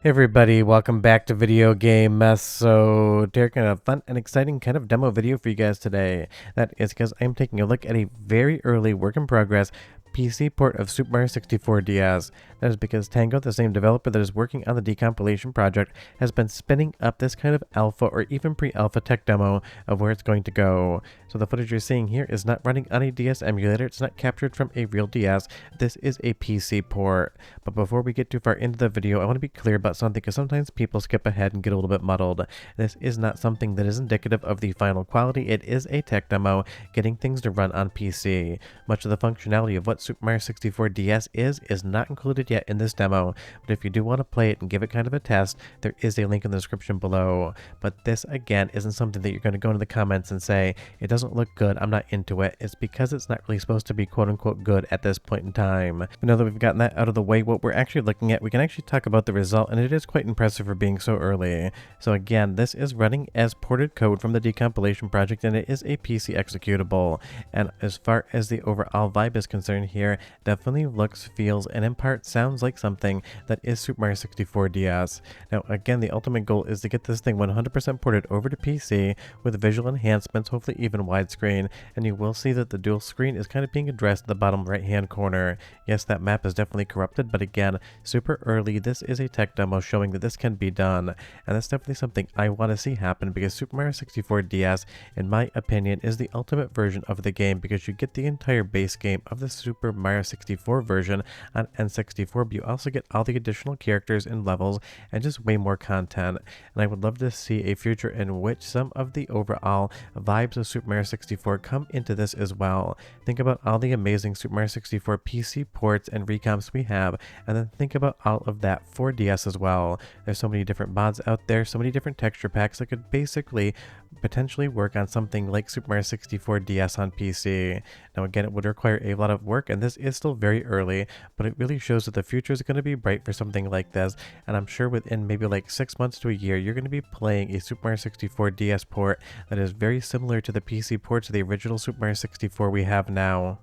Hey everybody, welcome back to Video Game Mess. So, taking a fun and exciting kind of demo video for you guys today. That is because I'm taking a look at a very early work in progress PC port of Super Mario 64 DS. That is because Tango, the same developer that is working on the decompilation project, has been spinning up this kind of alpha or even pre-alpha tech demo of where it's going to go. So the footage you're seeing here is not running on a DS emulator, it's not captured from a real DS, this is a PC port. But before we get too far into the video, I want to be clear about something because sometimes people skip ahead and get a little bit muddled. This is not something that is indicative of the final quality, it is a tech demo getting things to run on PC. Much of the functionality of what Super Mario 64 DS is not included yet in this demo, but if you do want to play it and give it kind of a test, there is a link in the description below. But this again isn't something that you're going to go into the comments and say, it doesn't look good, I'm not into it. It's because it's not really supposed to be quote unquote good at this point in time. But now that we've gotten that out of the way, what we're actually looking at, we can actually talk about the result, and it is quite impressive for being so early. So again, this is running as ported code from the decompilation project, and it is a PC executable. And as far as the overall vibe is concerned here, definitely looks, feels, and in part sounds like something that is Super Mario 64 DS. Now again, the ultimate goal is to get this thing 100% ported over to PC with visual enhancements, hopefully even widescreen, and you will see that the dual screen is kind of being addressed in the bottom right hand corner. Yes, that map is definitely corrupted, but again, super early, this is a tech demo showing that this can be done, and that's definitely something I want to see happen because Super Mario 64 DS, in my opinion, is the ultimate version of the game because you get the entire base game of the Super Mario 64 version on N64, but you also get all the additional characters and levels and just way more content. And I would love to see a future in which some of the overall vibes of Super Mario 64 come into this as well. Think about all the amazing Super Mario 64 PC ports and recomps we have, and then think about all of that for DS as well. There's so many different mods out there, so many different texture packs that could basically potentially work on something like Super Mario 64 DS on PC. Now again, it would require a lot of work, and this is still very early, but it really shows that the future is going to be bright for something like this, and I'm sure within maybe like 6 months to a year, you're going to be playing a Super Mario 64 DS port that is very similar to the PC ports of the original Super Mario 64 we have now.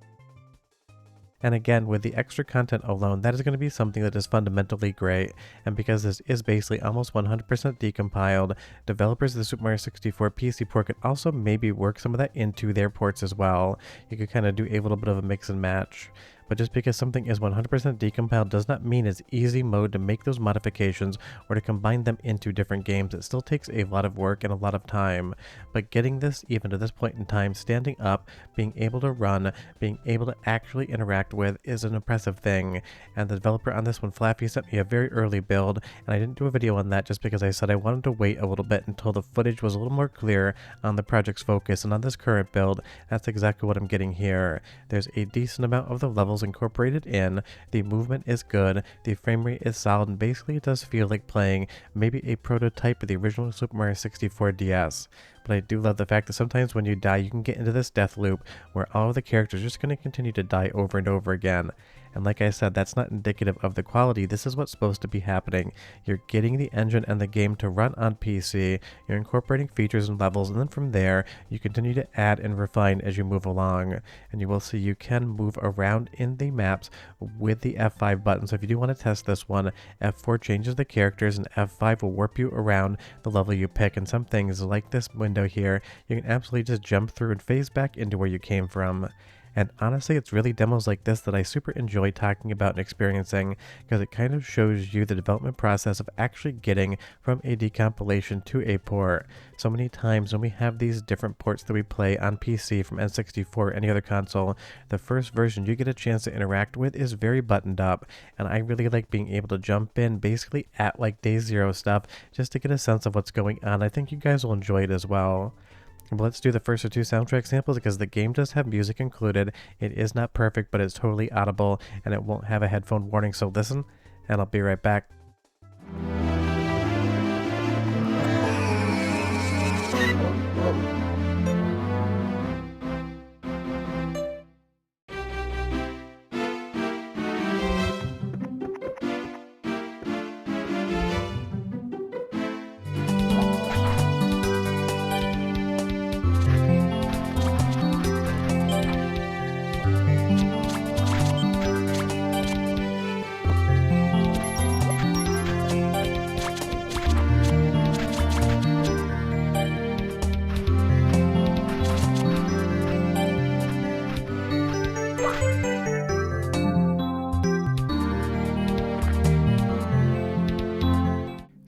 And again, with the extra content alone, that is going to be something that is fundamentally great. And because this is basically almost 100% decompiled, developers of the Super Mario 64 PC port could also maybe work some of that into their ports as well. You could kind of do a little bit of a mix and match. But just because something is 100% decompiled does not mean it's easy mode to make those modifications or to combine them into different games. It still takes a lot of work and a lot of time. But getting this even to this point in time, standing up, being able to run, being able to actually interact with is an impressive thing. And the developer on this one, Flappy, sent me a very early build, and I didn't do a video on that just because I said I wanted to wait a little bit until the footage was a little more clear on the project's focus. And on this current build, that's exactly what I'm getting here. There's a decent amount of the levels incorporated in, the movement is good, the frame rate is solid, and basically it does feel like playing maybe a prototype of the original Super Mario 64 DS. But I do love the fact that sometimes when you die, you can get into this death loop where all of the characters are just going to continue to die over and over again. And like I said, that's not indicative of the quality. This is what's supposed to be happening. You're getting the engine and the game to run on PC, you're incorporating features and levels, and then from there, you continue to add and refine as you move along. And you will see you can move around in the maps with the F5 button. So if you do want to test this one, F4 changes the characters and F5 will warp you around the level you pick. And some things like this window here, you can absolutely just jump through and phase back into where you came from. And honestly, it's really demos like this that I super enjoy talking about and experiencing because it kind of shows you the development process of actually getting from a decompilation to a port. So many times when we have these different ports that we play on PC from N64 or any other console, the first version you get a chance to interact with is very buttoned up, and I really like being able to jump in basically at like day zero stuff just to get a sense of what's going on. I think you guys will enjoy it as well. But let's do the first of two soundtrack samples because the game does have music included. It is not perfect, but it's totally audible and it won't have a headphone warning, so listen and I'll be right back.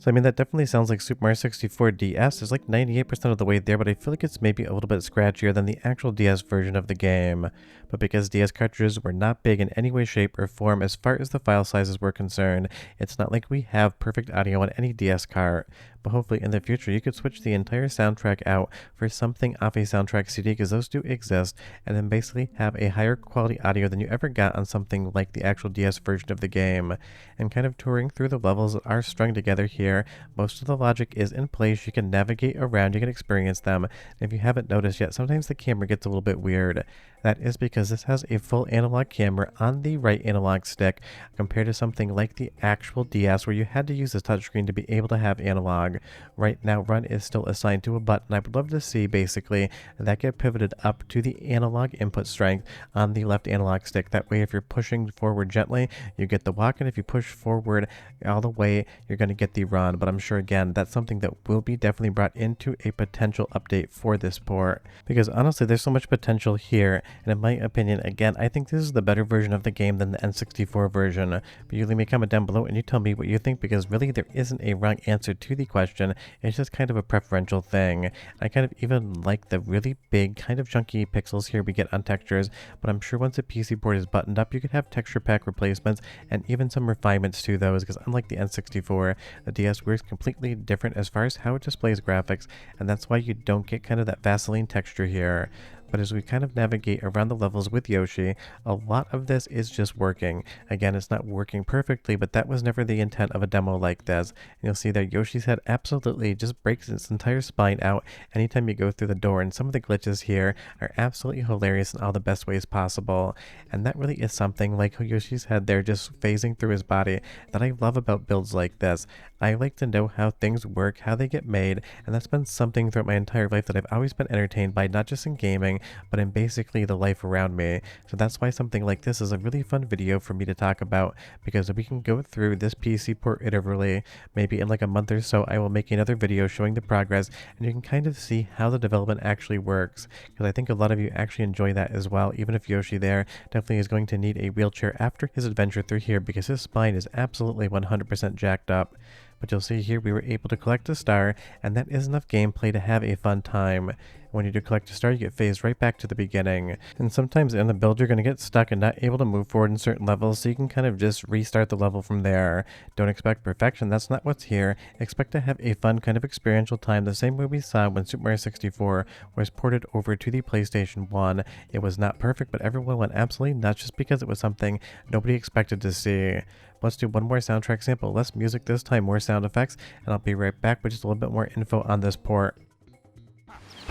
So I mean, that definitely sounds like Super Mario 64 DS is like 98% of the way there, but I feel like it's maybe a little bit scratchier than the actual DS version of the game. But because DS cartridges were not big in any way, shape, or form as far as the file sizes were concerned, it's not like we have perfect audio on any DS cart. But hopefully in the future you could switch the entire soundtrack out for something off a soundtrack CD, because those do exist, and then basically have a higher quality audio than you ever got on something like the actual DS version of the game. And kind of touring through the levels that are strung together here, most of the logic is in place. You can navigate around, you can experience them. If you haven't noticed yet, sometimes the camera gets a little bit weird. That is because this has a full analog camera on the right analog stick, compared to something like the actual DS where you had to use the touchscreen to be able to have analog. Right now, run is still assigned to a button. I would love to see basically that get pivoted up to the analog input strength on the left analog stick. That way, if you're pushing forward gently, you get the walk, and if you push forward all the way, you're going to get the run. But I'm sure, again, that's something that will be definitely brought into a potential update for this port, because honestly, there's so much potential here. And in my opinion, again, I think this is the better version of the game than the N64 version. But you leave me a comment down below and you tell me what you think, because really there isn't a wrong answer to the question. It's just kind of a preferential thing. I kind of even like the really big, kind of chunky pixels here we get on textures, but I'm sure once a PC port is buttoned up, you could have texture pack replacements and even some refinements to those, because unlike the N64, the DS works completely different as far as how it displays graphics, and that's why you don't get kind of that Vaseline texture here. But as we kind of navigate around the levels with Yoshi, a lot of this is just working. Again, it's not working perfectly, but that was never the intent of a demo like this. And you'll see that Yoshi's head absolutely just breaks its entire spine out anytime you go through the door, and some of the glitches here are absolutely hilarious in all the best ways possible. And that really is something, like how Yoshi's head there just phasing through his body, that I love about builds like this. I like to know how things work, how they get made, and that's been something throughout my entire life that I've always been entertained by, not just in gaming, but in basically the life around me. So that's why something like this is a really fun video for me to talk about, because we can go through this PC port iteratively. Maybe in like a month or so I will make another video showing the progress, and you can kind of see how the development actually works, because I think a lot of you actually enjoy that as well, even if Yoshi there definitely is going to need a wheelchair after his adventure through here, because his spine is absolutely 100% jacked up. But you'll see here we were able to collect a star, and that is enough gameplay to have a fun time. When you do collect a star, you get phased right back to the beginning. And sometimes in the build, you're going to get stuck and not able to move forward in certain levels, so you can kind of just restart the level from there. Don't expect perfection, that's not what's here. Expect to have a fun kind of experiential time, the same way we saw when Super Mario 64 was ported over to the PlayStation 1. It was not perfect, but everyone went absolutely nuts just because it was something nobody expected to see. Let's do one more soundtrack sample, less music this time, more sound effects, and I'll be right back with just a little bit more info on this port.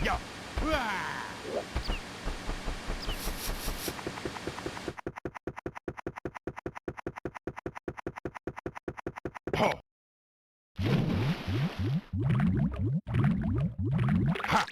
Yo. Oh. Ha.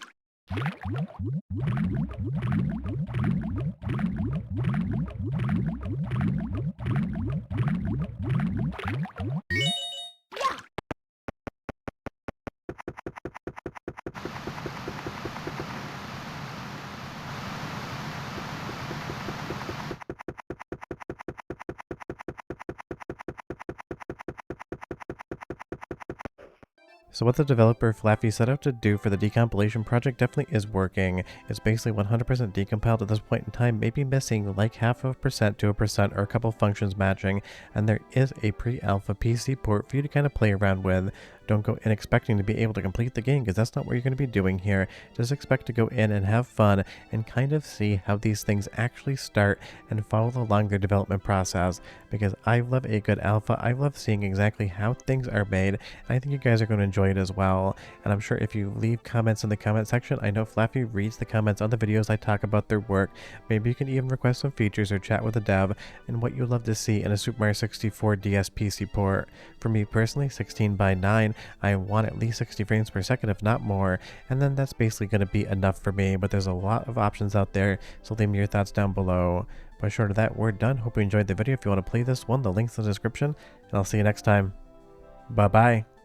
So what the developer Flaffy set out to do for the decompilation project definitely is working. It's basically 100% decompiled at this point in time, maybe missing like half of a percent to a percent or a couple functions matching, and there is a pre-alpha PC port for you to kind of play around with. Don't go in expecting to be able to complete the game, because that's not what you're going to be doing here. Just expect to go in and have fun and kind of see how these things actually start and follow along their development process, because I love a good alpha. I love seeing exactly how things are made, and I think you guys are going to enjoy it as well. And I'm sure if you leave comments in the comment section, I know Flaffy reads the comments on the videos I talk about their work. Maybe you can even request some features or chat with the dev and what you'd love to see in a Super Mario 64 DS PC port. For me personally, 16:9, I want at least 60 frames per second, if not more, and then that's basically going to be enough for me. But there's a lot of options out there, so leave me your thoughts down below. But short of that, we're done. Hope you enjoyed the video. If you want to play this one, the link's in the description, and I'll see you next time. Bye bye.